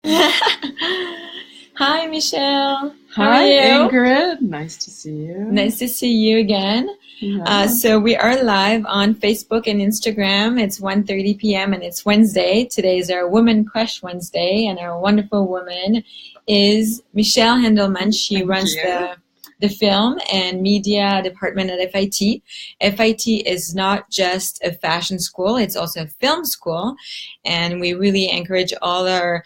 Hi, Michelle. How are Hi, you? Ingrid. Nice to see you. Nice to see you again. Yeah. So we are live on Facebook and Instagram. It's 1:30 p.m. and it's Wednesday. Today is our Woman Crush Wednesday, and our wonderful woman is Michelle Handelman. She Thank runs you. the film and media department at FIT. FIT is not just a fashion school; it's also a film school, and we really encourage all our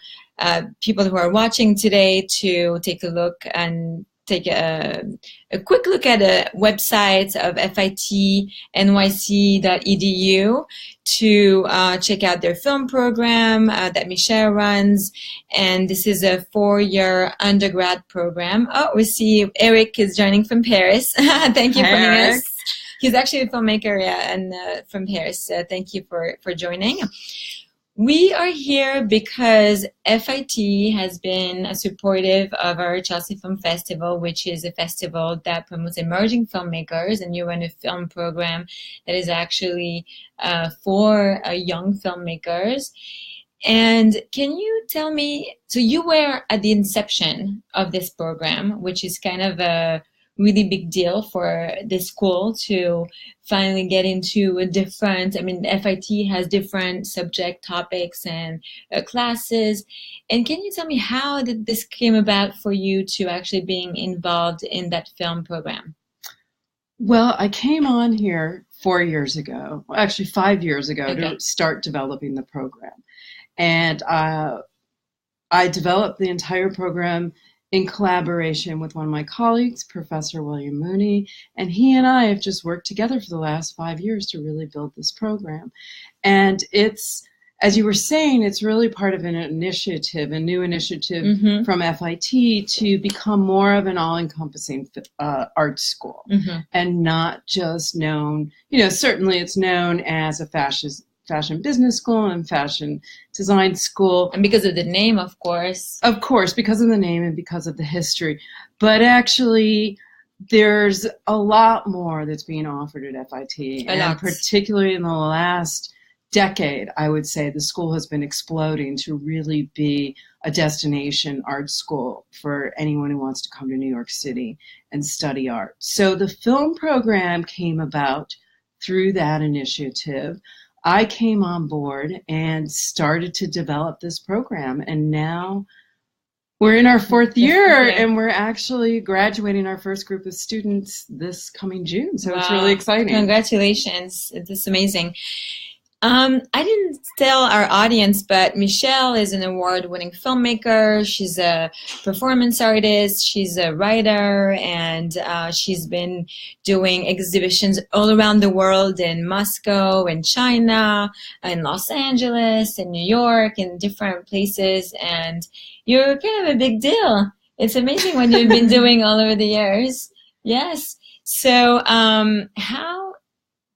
people who are watching today to take a look and take a quick look at the website of fitnyc.edu to check out their film program that Michelle runs. And this is a 4-year undergrad program. Oh, we see Eric is joining from Paris. Thank you Hi, for joining Eric. us. He's actually a filmmaker, yeah, and from Paris. Thank you for joining. We are here because FIT has been supportive of our Chelsea Film Festival, which is a festival that promotes emerging filmmakers, and you run a film program that is actually for young filmmakers. And can you tell me, so you were at the inception of this program, which is kind of a really big deal for the school to finally get into a different, I mean, FIT has different subject topics and classes. And can you tell me how did this came about for you to actually being involved in that film program? Well, I came on here 4 years ago, well, actually 5 years ago, Okay. to start developing the program. And I developed the entire program in collaboration with one of my colleagues, Professor William Mooney, and he and I have just worked together for the last 5 years to really build this program. And it's, as you were saying, it's really part of an initiative, a new initiative Mm-hmm. from FIT to become more of an all-encompassing art school, Mm-hmm. and not just known, certainly it's known as a fashion business school and fashion design school. And because of the name, of course. Of course, because of the name and because of the history. But actually, there's a lot more that's being offered at FIT. A And lot. particularly in the last decade, I would say the school has been exploding to really be a destination art school for anyone who wants to come to New York City and study art. So the film program came about through that initiative. I came on board and started to develop this program, and now we're in our fourth year, Yeah. and we're actually graduating our first group of students this coming June. So it's really Wow. exciting. Congratulations. It's amazing. I didn't tell our audience, but Michelle is an award-winning filmmaker. She's a performance artist. She's a writer, and she's been doing exhibitions all around the world in Moscow, in China, in Los Angeles, in New York, in different places. And you're kind of a big deal. It's amazing what you've been doing all over the years. Yes. So, how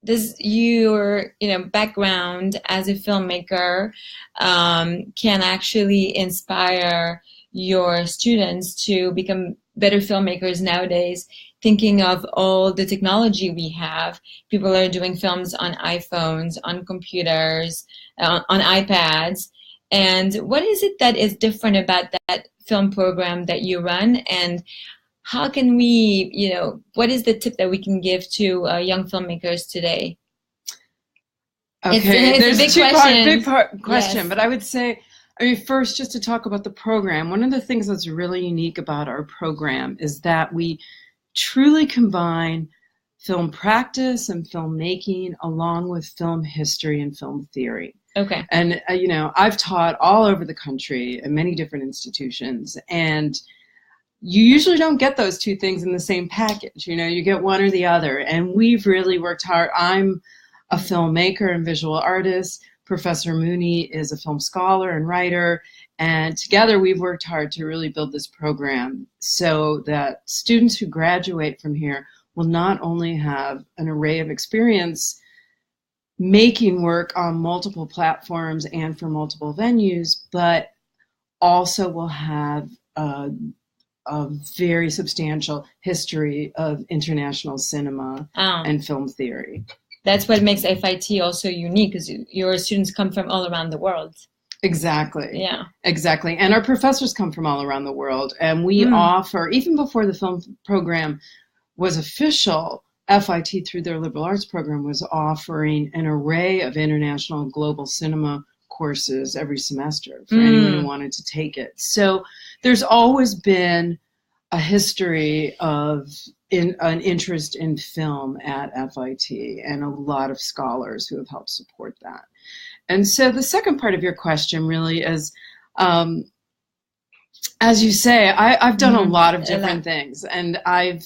does your background as a filmmaker can actually inspire your students to become better filmmakers nowadays, thinking of all the technology we have? People are doing films on iPhones, on computers, on iPads. And what is it that is different about that film program that you run? And how can we, what is the tip that we can give to young filmmakers today? Okay, It's a there's big big question. part question, Yes. but I would say, I mean, first, just to talk about the program, one of the things that's really unique about our program is that we truly combine film practice and filmmaking along with film history and film theory. Okay. And, I've taught all over the country in many different institutions, and you usually don't get those two things in the same package. You get one or the other, and we've really worked hard. I'm a filmmaker and visual artist. Professor Mooney is a film scholar and writer, and together we've worked hard to really build this program so that students who graduate from here will not only have an array of experience making work on multiple platforms and for multiple venues, but also will have a very substantial history of international cinema and film theory. That's what makes FIT also unique, because your students come from all around the world. Exactly. Yeah. Exactly. And our professors come from all around the world. And we offer, even before the film program was official, FIT through their liberal arts program was offering an array of international and global cinema courses every semester for anyone who wanted to take it. So there's always been a history of an interest in film at FIT and a lot of scholars who have helped support that. And so the second part of your question really is, as you say, I've done a lot of different things. And I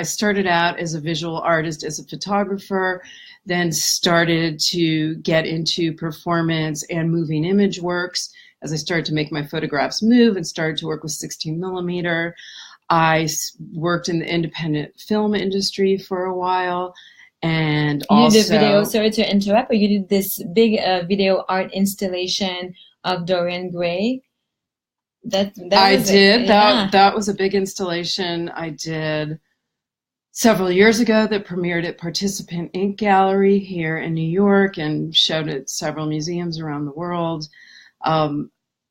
started out as a visual artist, as a photographer, then started to get into performance and moving image works as I started to make my photographs move and started to work with 16 millimeter. I worked in the independent film industry for a while. And you did a video, sorry to interrupt, but you did this big video art installation of Dorian Gray. That was a big installation I did several years ago that premiered at Participant Ink Gallery here in New York and showed at several museums around the world.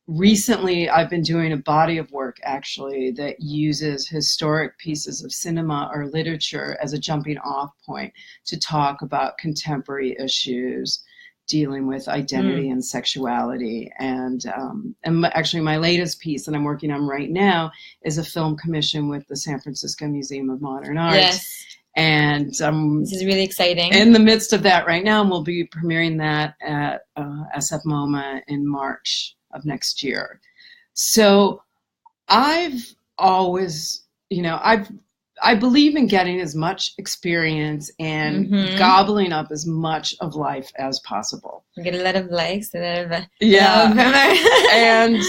Recently, I've been doing a body of work, actually, that uses historic pieces of cinema or literature as a jumping off point to talk about contemporary issues dealing with identity and sexuality. And actually, my latest piece that I'm working on right now is a film commission with the San Francisco Museum of Modern Art. Yes. And this is really exciting. In the midst of that right now, and we'll be premiering that at SF MoMA in March of next year. So I've always, I believe in getting as much experience and gobbling up as much of life as possible. You get a lot of likes, a lot of and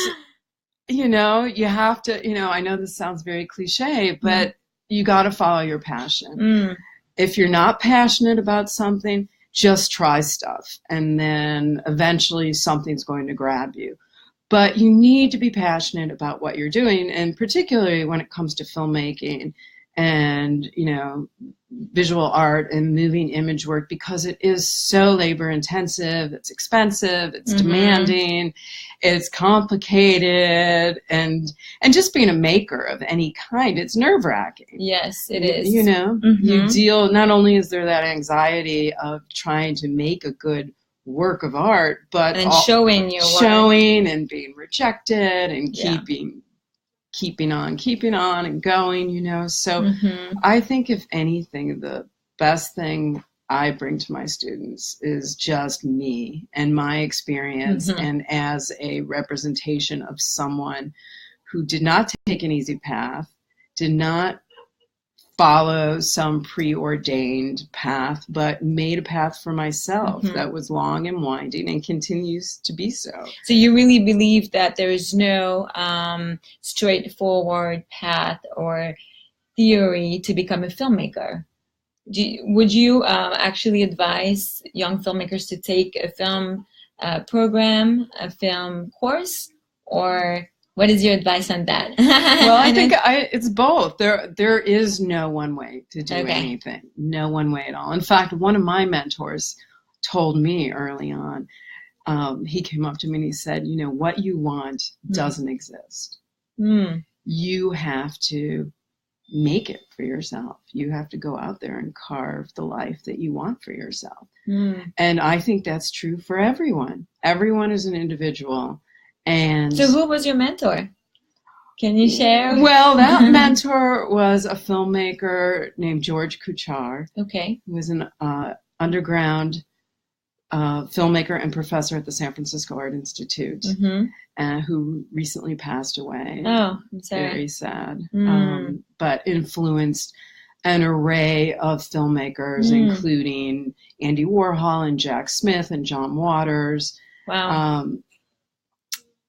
you have to, I know this sounds very cliche, but you got to follow your passion. If you're not passionate about something, just try stuff, and then eventually something's going to grab you. But you need to be passionate about what you're doing, and particularly when it comes to filmmaking and, visual art and moving image work, because it is so labor intensive, it's expensive, it's demanding, it's complicated, and just being a maker of any kind, it's nerve-wracking. Yes, it is. You deal, not only is there that anxiety of trying to make a good work of art, but showing and being rejected and keeping on and going, so I think if anything, the best thing I bring to my students is just me and my experience, and as a representation of someone who did not take an easy path, did not follow some preordained path, but made a path for myself that was long and winding and continues to be so. So you really believe that there is no straightforward path or theory to become a filmmaker? Would you actually advise young filmmakers to take a film program, a film course, or what is your advice on that? Well, I think it's both. There is no one way to do anything. No one way at all. In fact, one of my mentors told me early on, he came up to me and he said, what you want doesn't exist. You have to make it for yourself. You have to go out there and carve the life that you want for yourself. And I think that's true for everyone. Everyone is an individual. And so who was your mentor? Can you share? Well, that mentor was a filmmaker named George Kuchar. Okay. He was an underground filmmaker and professor at the San Francisco Art Institute, who recently passed away. Oh, I'm sorry. Very sad. But influenced an array of filmmakers, including Andy Warhol and Jack Smith and John Waters. Wow.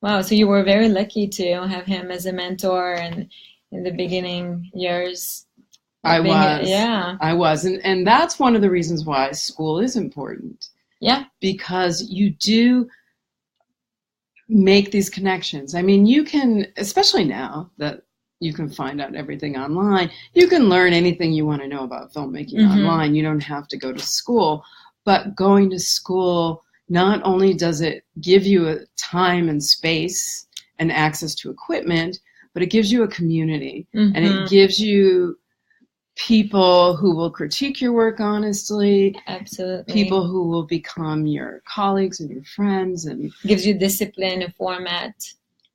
Wow, so you were very lucky to have him as a mentor and in the beginning years. I was. And that's one of the reasons why school is important. Yeah. Because you do make these connections. I mean, you can, especially now that you can find out everything online, you can learn anything you want to know about filmmaking online. You don't have to go to school. But going to school not only does it give you a time and space and access to equipment, but it gives you a community, and it gives you people who will critique your work honestly. Absolutely. People who will become your colleagues and your friends, and gives you discipline, a format.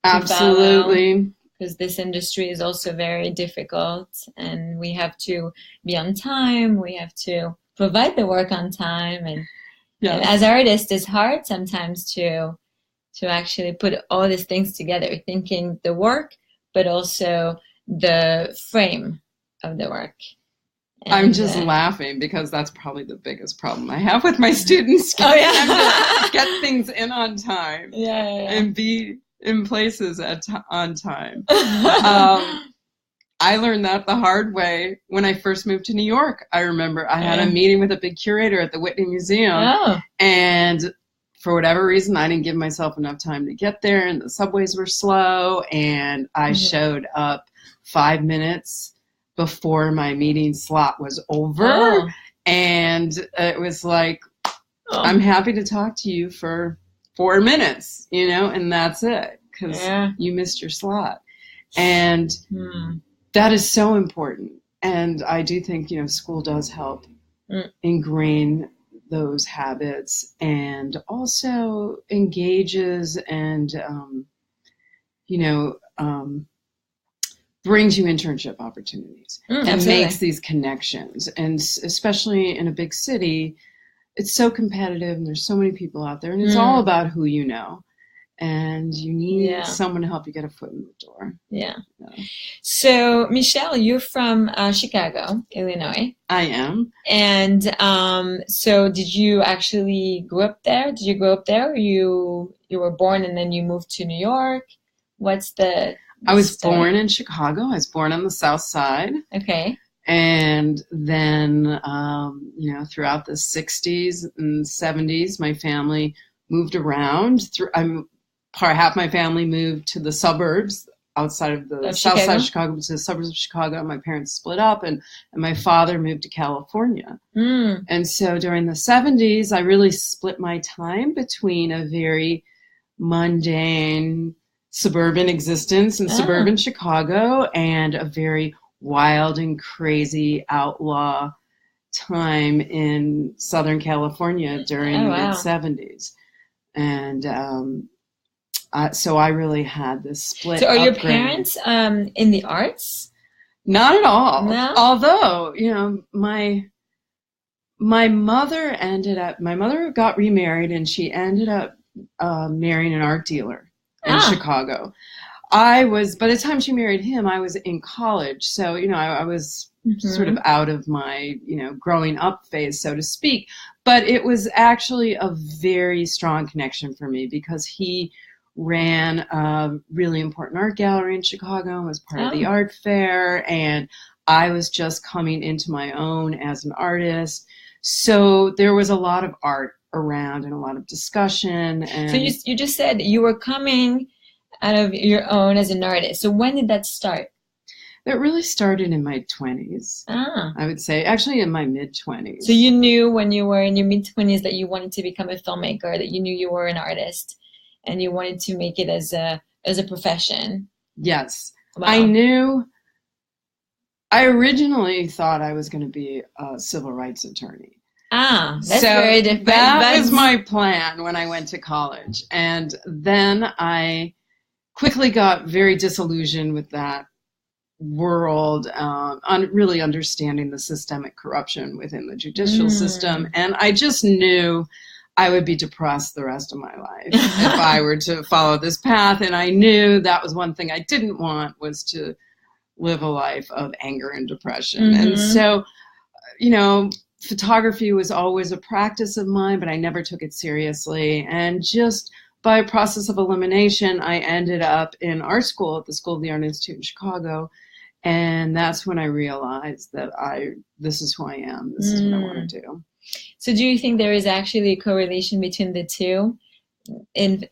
Absolutely. Because this industry is also very difficult, and we have to be on time. We have to provide the work on time, and as artists, it's hard sometimes to actually put all these things together, thinking the work, but also the frame of the work. And, I'm just laughing because that's probably the biggest problem I have with my students. Getting them to get things in on time and be in places on time. I learned that the hard way when I first moved to New York. I remember I had a meeting with a big curator at the Whitney Museum, and for whatever reason, I didn't give myself enough time to get there, and the subways were slow, and I showed up 5 minutes before my meeting slot was over, and it was like, I'm happy to talk to you for 4 minutes, and that's it, because you missed your slot. And that is so important. And I do think, school does help ingrain those habits, and also engages and, brings you internship opportunities and makes these connections. And especially in a big city, it's so competitive and there's so many people out there, and it's all about who you know. And you need someone to help you get a foot in the door. Yeah. So, Michelle, you're from Chicago, Illinois. I am. And so did you actually grow up there? Did you grow up there? Or you were born and then you moved to New York? What's the I was born in Chicago. I was born on the South Side. Okay. And then, throughout the 60s and 70s, my family moved around. Half my family moved to the suburbs outside of the south side of Chicago, to the suburbs of Chicago. My parents split up, and my father moved to California. And so during the 70s, I really split my time between a very mundane suburban existence in suburban Chicago and a very wild and crazy outlaw time in Southern California during the mid-70s. And so I really had this split. So are your parents in the arts? Not at all. No? Although, my mother got remarried, and she ended up marrying an art dealer in Chicago. By the time she married him, I was in college. So, I was sort of out of my, growing up phase, so to speak. But it was actually a very strong connection for me, because he ran a really important art gallery in Chicago and was part of the art fair. And I was just coming into my own as an artist. So there was a lot of art around and a lot of discussion. And so you just said you were coming out of your own as an artist. So when did that start? It really started in my 20s, I would say. Actually, in my mid-20s. So you knew when you were in your mid-20s that you wanted to become a filmmaker, that you knew you were an artist, and you wanted to make it as a profession. Yes. Wow. I knew. I originally thought I was going to be a civil rights attorney. That's very different. That was my plan when I went to college. And then I quickly got very disillusioned with that world, on really understanding the systemic corruption within the judicial system. And I just knew I would be depressed the rest of my life if I were to follow this path. And I knew that was one thing I didn't want, was to live a life of anger and depression. And so, photography was always a practice of mine, but I never took it seriously. And just by a process of elimination, I ended up in art school at the School of the Art Institute in Chicago. And that's when I realized that this is who I am. This is what I want to do. So do you think there is actually a correlation between the two in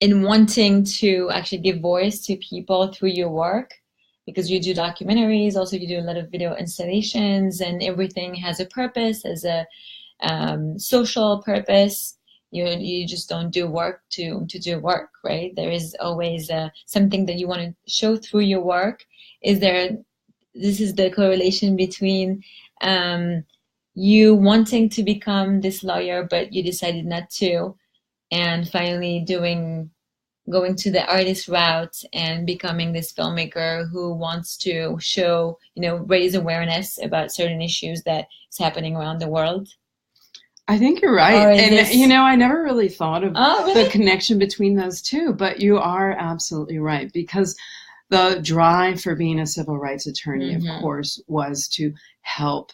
wanting to actually give voice to people through your work? Because you do documentaries, also you do a lot of video installations, and everything has a purpose, has a social purpose. You just don't do work to do work, right? There is always something that you want to show through your work. This is the correlation between you wanting to become this lawyer, but you decided not to, and finally going to the artist route and becoming this filmmaker who wants to show, raise awareness about certain issues that is happening around the world? I think you're right. And, I never really thought of really? the connection between those two, but you are absolutely right, because the drive for being a civil rights attorney, of course, was to help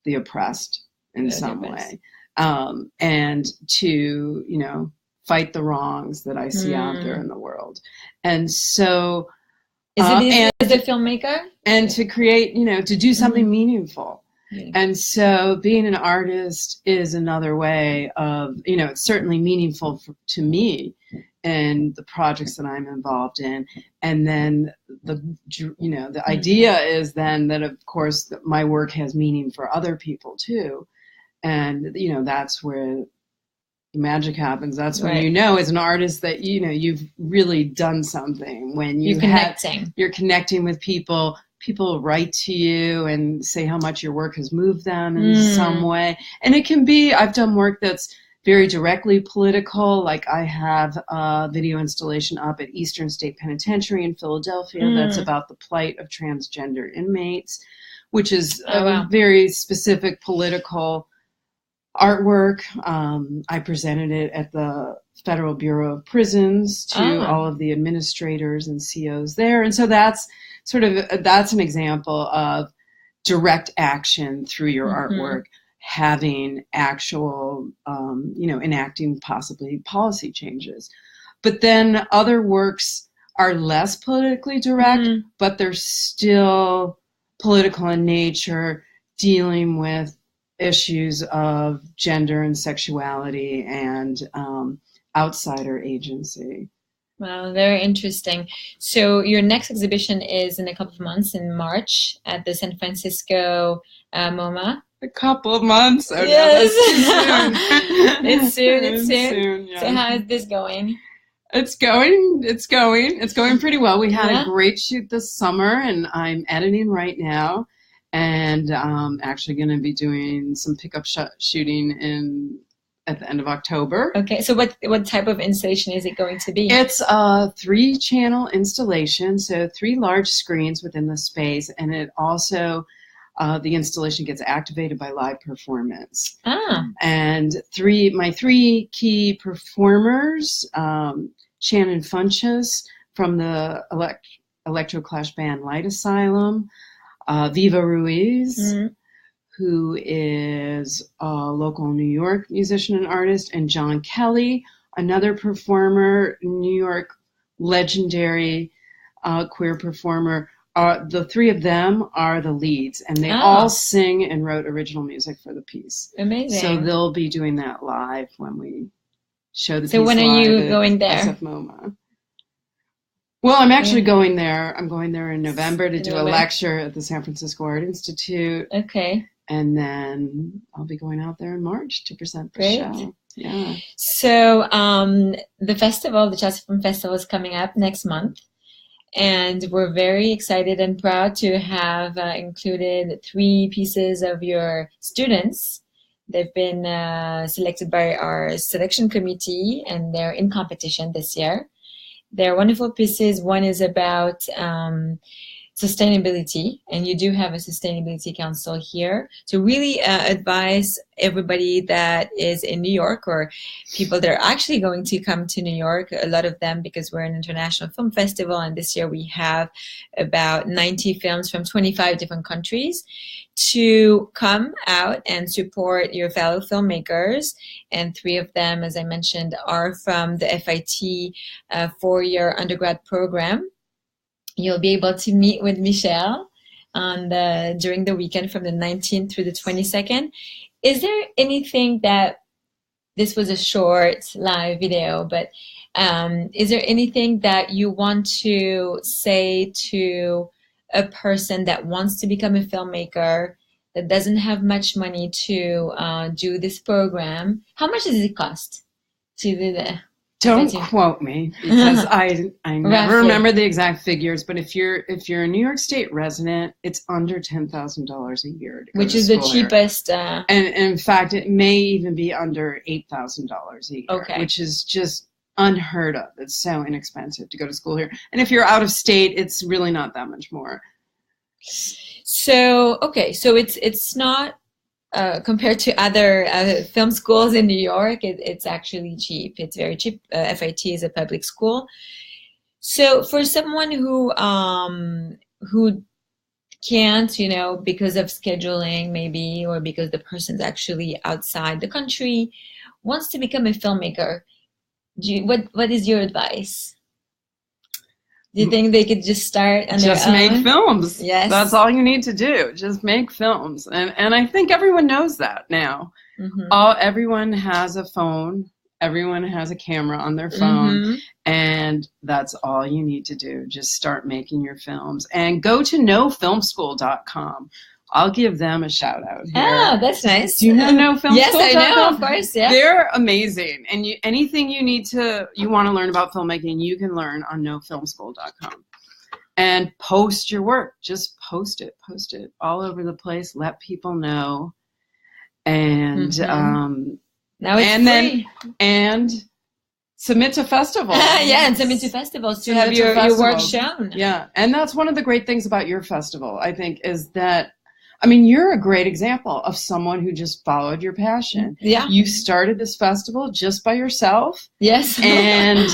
the oppressed in some way, and to, fight the wrongs that I see out there in the world. And so is it easy as a filmmaker? And to create, to do something meaningful. Yeah. And so being an artist is another way of, it's certainly meaningful to me and the projects that I'm involved in. And then the idea is then that, of course, that my work has meaning for other people too. And, that's where the magic happens. That's when as an artist that you've really done something, when you're connecting with people. People write to you and say how much your work has moved them in some way, and it can be. I've done work that's very directly political. Like I have a video installation up at Eastern State Penitentiary in Philadelphia that's about the plight of transgender inmates, which is a very specific political artwork. I presented it at the Federal Bureau of Prisons to all of the administrators and COs there. And so that's an example of direct action through your artwork, having actual, enacting possibly policy changes. But then other works are less politically direct, but they're still political in nature, dealing with issues of gender and sexuality and outsider agency. Wow, very interesting. So your next exhibition is in a couple of months, in March, at the San Francisco MoMA. A couple of months? Oh, yes. No, It's soon. Yeah. So how is this going? It's going pretty well. We had a great shoot this summer, and I'm editing right now. And I'm actually going to be doing some pickup shooting at the end of October. Okay, so what type of installation is it going to be? It's a 3-channel installation, so 3 large screens within the space, and it also the installation gets activated by live performance. And my 3 key performers, Shannon Funches from the electroclash band Light Asylum, Viva Ruiz, who is a local New York musician and artist, and John Kelly, another performer, New York legendary queer performer. The 3 of them are the leads, and they all sing and wrote original music for the piece. Amazing. So they'll be doing that live when we show the piece. So when are you going there? SF MoMA. Well, I'm actually going there. I'm going there in November to do a lecture at the San Francisco Art Institute. Okay. And then I'll be going out there in March to present the show. Yeah. So the festival, the Jazz Film Festival, is coming up next month. And we're very excited and proud to have included 3 pieces of your students. They've been selected by our selection committee, and they're in competition this year. They're wonderful pieces. One is about sustainability, and you do have a sustainability council here. So really advise everybody that is in New York, or people that are actually going to come to New York, a lot of them, because we're an international film festival, and this year we have about 90 films from 25 different countries, to come out and support your fellow filmmakers. And 3 of them, as I mentioned, are from the FIT 4-year undergrad program. You'll be able to meet with Michelle during the weekend from the 19th through the 22nd. Is there anything that, this was a short live video, but is there anything that you want to say to a person that wants to become a filmmaker, that doesn't have much money to do this program? How much does it cost? to do the Don't FIT? quote me because I never Roughly. remember the exact figures. But if you're a New York State resident, it's under $10,000 a year to go Which to is the school here. cheapest. And in fact, it may even be under $8,000 a year, Okay. which is just unheard of. It's so inexpensive to go to school here. And if you're out of state, it's really not that much more. So okay, so it's not compared to other film schools in New York. It's actually cheap. It's very cheap. FIT is a public school. So for someone who can't, because of scheduling maybe, or because the person's actually outside the country, wants to become a filmmaker, what is your advice? Do you think they could just start on their own? Just make films. Yes. That's all you need to do. Just make films. And I think everyone knows that now. Mm-hmm. Everyone has a phone. Everyone has a camera on their phone. Mm-hmm. And that's all you need to do. Just start making your films. And go to nofilmschool.com. I'll give them a shout out here. Oh, that's nice. Do you know nofilmschool.com? Yes, I know, of course. Yeah. They're amazing. And anything you want to learn about filmmaking, you can learn on nofilmschool.com. And post your work. Just post it all over the place. Let people know. And now it's free. And submit to festivals. Yeah, and submit to festivals to have your work shown. Yeah, and that's one of the great things about your festival, I think, is that, you're a great example of someone who just followed your passion. Yeah. You started this festival just by yourself. Yes. And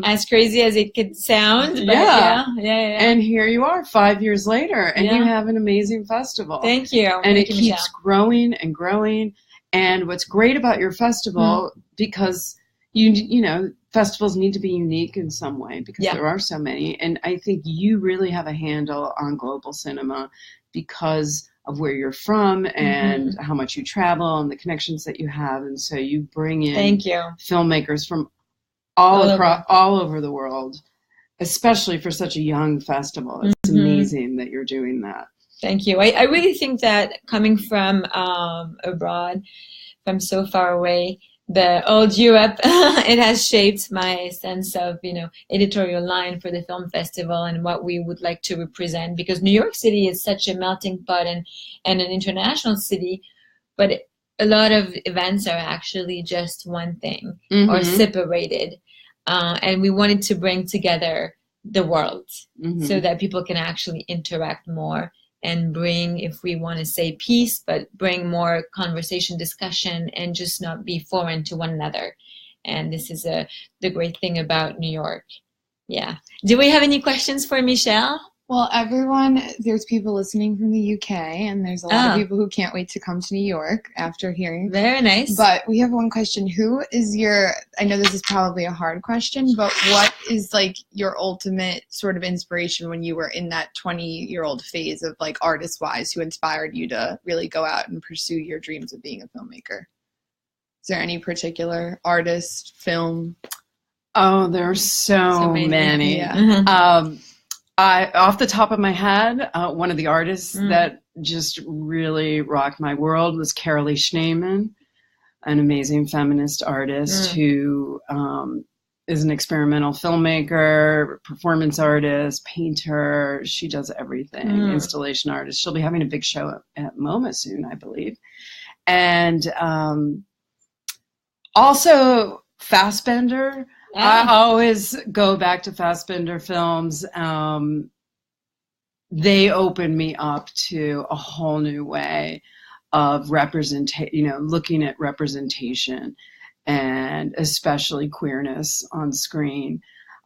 as crazy as it could sound. But yeah. And here you are 5 years later, and you have an amazing festival. Thank you. And Thank it you, keeps growing and growing. And what's great about your festival, because festivals need to be unique in some way, because there are so many. And I think you really have a handle on global cinema because of where you're from and how much you travel and the connections that you have. And so you bring in filmmakers from all over the world, especially for such a young festival. It's amazing that you're doing that. Thank you. I really think that coming from abroad, from so far away, the old Europe, it has shaped my sense of, editorial line for the film festival and what we would like to represent, because New York City is such a melting pot and an international city, but a lot of events are actually just one thing or separated. And we wanted to bring together the world so that people can actually interact more and bring, if we want to say peace, but bring more conversation, discussion, and just not be foreign to one another. And this is the great thing about New York. Yeah. Do we have any questions for Michelle? Well, there's people listening from the UK, and there's a lot of people who can't wait to come to New York after hearing. Very nice. But we have one question. I know this is probably a hard question, but what is your ultimate sort of inspiration when you were in that 20-year-old phase of artist-wise, who inspired you to really go out and pursue your dreams of being a filmmaker? Is there any particular artist, film? Oh, there's so many. Yeah. Off the top of my head, one of the artists that just really rocked my world was Carolee Schneemann, an amazing feminist artist who is an experimental filmmaker, performance artist, painter. She does everything, installation artist. She'll be having a big show at MoMA soon, I believe. And also Fassbender. I always go back to Fassbender films. They opened me up to a whole new way of looking at representation and especially queerness on screen.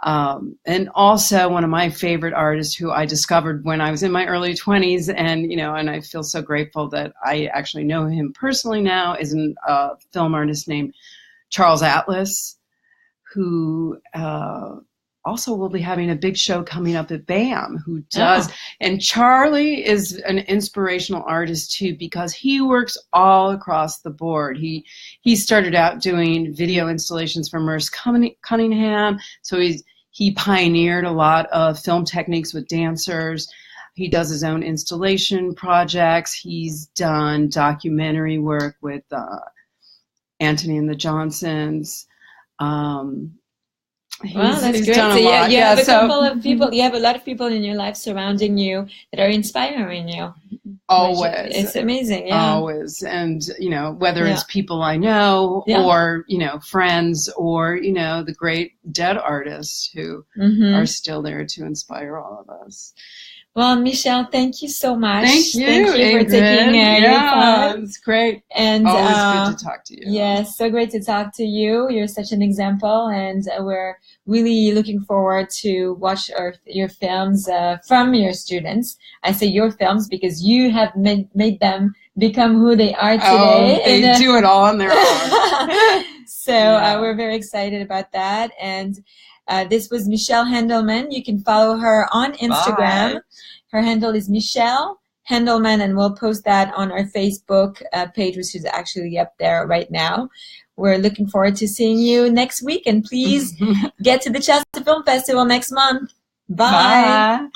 And also one of my favorite artists who I discovered when I was in my early 20s, and I feel so grateful that I actually know him personally now, is a film artist named Charles Atlas, who also will be having a big show coming up at BAM, who does. And Charlie is an inspirational artist too, because he works all across the board. He started out doing video installations for Merce Cunningham. So he pioneered a lot of film techniques with dancers. He does his own installation projects. He's done documentary work with Anthony and the Johnsons. Wow, that's he's great. done So a lot. you have a so couple of people. You have a lot of people in your life surrounding you that are inspiring you. always. It's amazing. Yeah. Always. And, whether Yeah. it's people I know Yeah. or, friends or, the great dead artists who are still there to inspire all of us. Well, Michelle, thank you so much. Thank you for Ingrid. taking your time. It's great. And Always good to talk to you. Yes, so great to talk to you. You're such an example, and we're really looking forward to watch your films from your students. I say your films because you have made them become who they are today. Oh, they do it all on their own. So we're very excited about that. And this was Michelle Handelman. You can follow her on Instagram. Bye. Her handle is Michelle Handelman, and we'll post that on our Facebook page, which is actually up there right now. We're looking forward to seeing you next week, and please get to the Chelsea Film Festival next month. Bye. Bye.